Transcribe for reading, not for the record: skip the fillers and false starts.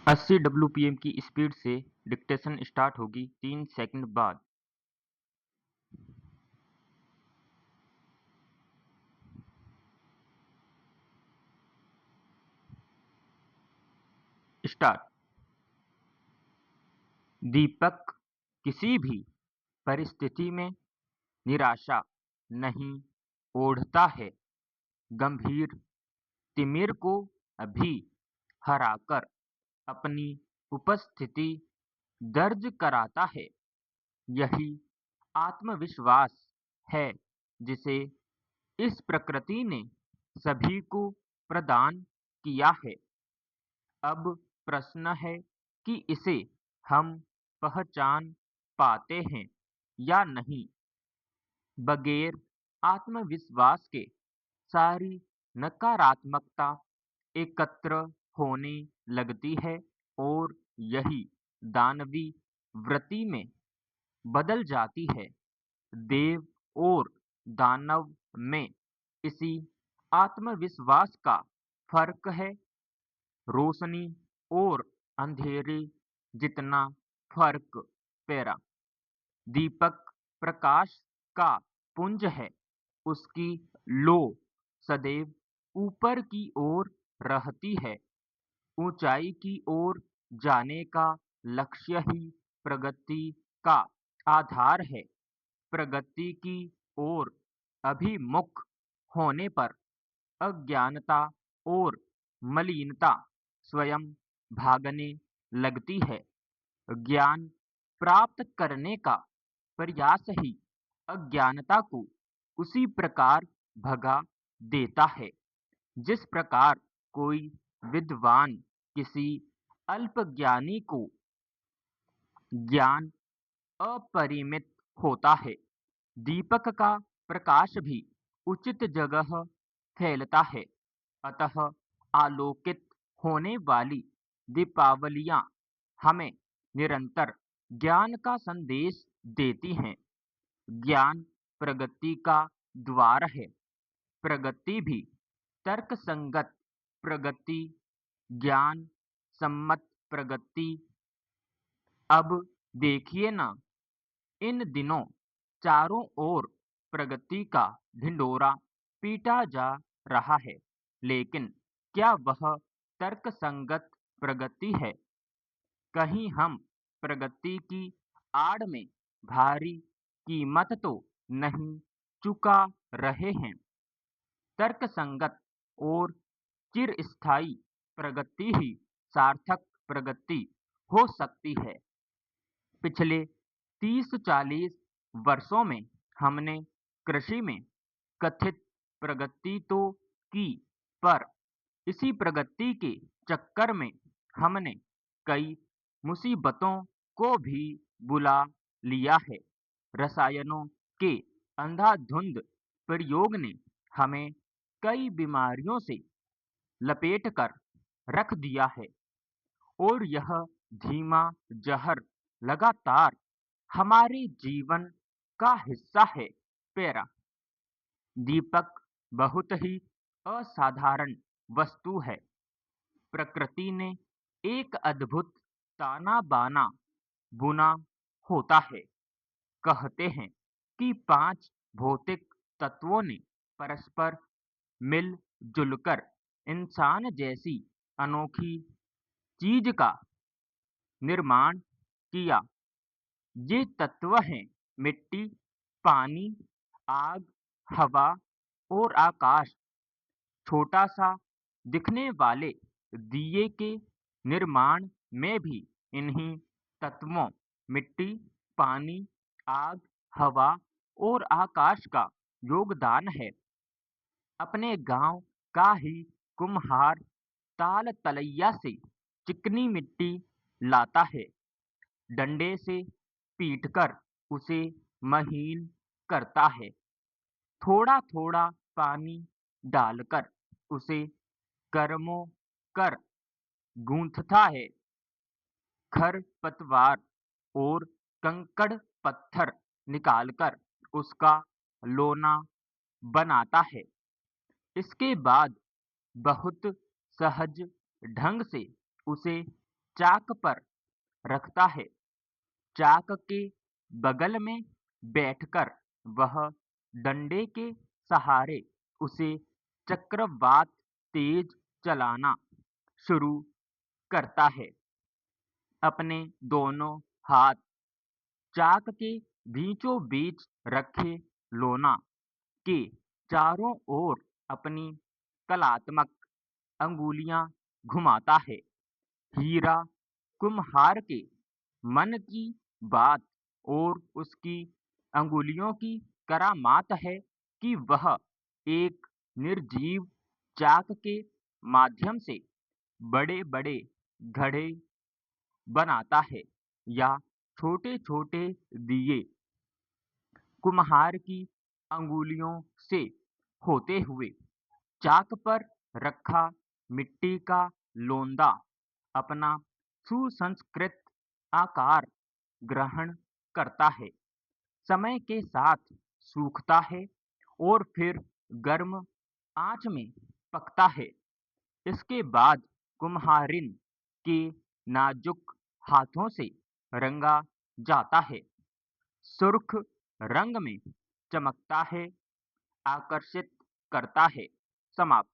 80 WPM की speed से dictation start होगी 3 सेकंड बाद। स्टार्ट। दीपक किसी भी परिस्थिति में निराशा नहीं ओढ़ता है। गंभीर तिमिर को भी हराकर अपनी उपस्थिति दर्ज कराता है। यही आत्मविश्वास है जिसे इस प्रकृति ने सभी को प्रदान किया है। अब प्रश्न है कि इसे हम पहचान पाते हैं या नहीं। बगैर आत्मविश्वास के सारी नकारात्मकता एकत्र होने लगती है और यही दानवी वृत्ति में बदल जाती है। देव और दानव में इसी आत्मविश्वास का फर्क है। रोशनी और अंधेरे जितना फर्क। पैरा। दीपक प्रकाश का पुंज है। उसकी लो सदैव ऊपर की ओर रहती है। ऊंचाई की ओर जाने का लक्ष्य ही प्रगति का आधार है। प्रगति की ओर अभिमुख होने पर अज्ञानता और मलिनता स्वयं भागने लगती है। ज्ञान प्राप्त करने का प्रयास ही अज्ञानता को उसी प्रकार भगा देता है जिस प्रकार कोई विद्वान किसी अल्पज्ञानी को ज्ञान अपरिमित होता है। दीपक का प्रकाश भी उचित जगह फैलता है। अतः आलोकित होने वाली दीपावलियां हमें निरंतर ज्ञान का संदेश देती हैं। ज्ञान प्रगति का द्वार है। प्रगति भी तर्कसंगत प्रगति, ज्ञान सम्मत प्रगति। अब देखिए ना, इन दिनों चारों ओर प्रगति का ढिंढोरा पीटा जा रहा है, लेकिन क्या वह तर्कसंगत प्रगति है? कहीं हम प्रगति की आड़ में भारी कीमत तो नहीं चुका रहे हैं? तर्कसंगत और चिरस्थायी प्रगति ही सार्थक प्रगति हो सकती है। पिछले 30-40 वर्षों में हमने कृषि में कथित प्रगति तो की, पर इसी प्रगति के चक्कर में हमने कई मुसीबतों को भी बुला लिया है। रसायनों के अंधाधुंध प्रयोग ने हमें कई बीमारियों से लपेट कर रख दिया है और यह धीमा जहर लगातार हमारे जीवन का हिस्सा है। पैरा। दीपक बहुत ही असाधारण वस्तु है। प्रकृति ने एक अद्भुत ताना बाना बुना होता है। कहते हैं कि 5 भौतिक तत्वों ने परस्पर मिल जुलकर इंसान जैसी अनोखी चीज का निर्माण किया। ये तत्व हैं मिट्टी, पानी, आग, हवा और आकाश। छोटा सा दिखने वाले दिए के निर्माण में भी इन्हीं तत्वों मिट्टी, पानी, आग, हवा और आकाश का योगदान है। अपने गांव का ही कुम्हार ताल तलैया से चिकनी मिट्टी लाता है। डंडे से पीटकर उसे महीन करता है। थोड़ा थोड़ा पानी डालकर उसे कर्मों कर गूंथता है। खरपतवार और कंकड़ पत्थर निकालकर उसका लोना बनाता है। इसके बाद बहुत सहज ढंग से उसे चाक पर रखता है। चाक के बगल में बैठकर वह डंडे के सहारे उसे चक्रवात तेज चलाना शुरू करता है। अपने दोनों हाथ चाक के बीचों बीच रखे लोना के चारों ओर अपनी कलात्मक अंगुलियां घुमाता है। हीरा कुम्हार के मन की बात और उसकी अंगुलियों की करामात है कि वह एक निर्जीव चाक के माध्यम से बड़े बड़े घड़े बनाता है या छोटे छोटे दिए कुम्हार की अंगुलियों से होते हुए चाक पर रखा मिट्टी का लोंदा अपना सुसंस्कृत आकार ग्रहण करता है, समय के साथ सूखता है और फिर गर्म आंच में पकता है। इसके बाद कुम्हारिन के नाजुक हाथों से रंगा जाता है। सुर्ख रंग में चमकता है, आकर्षित करता है। समाप्त।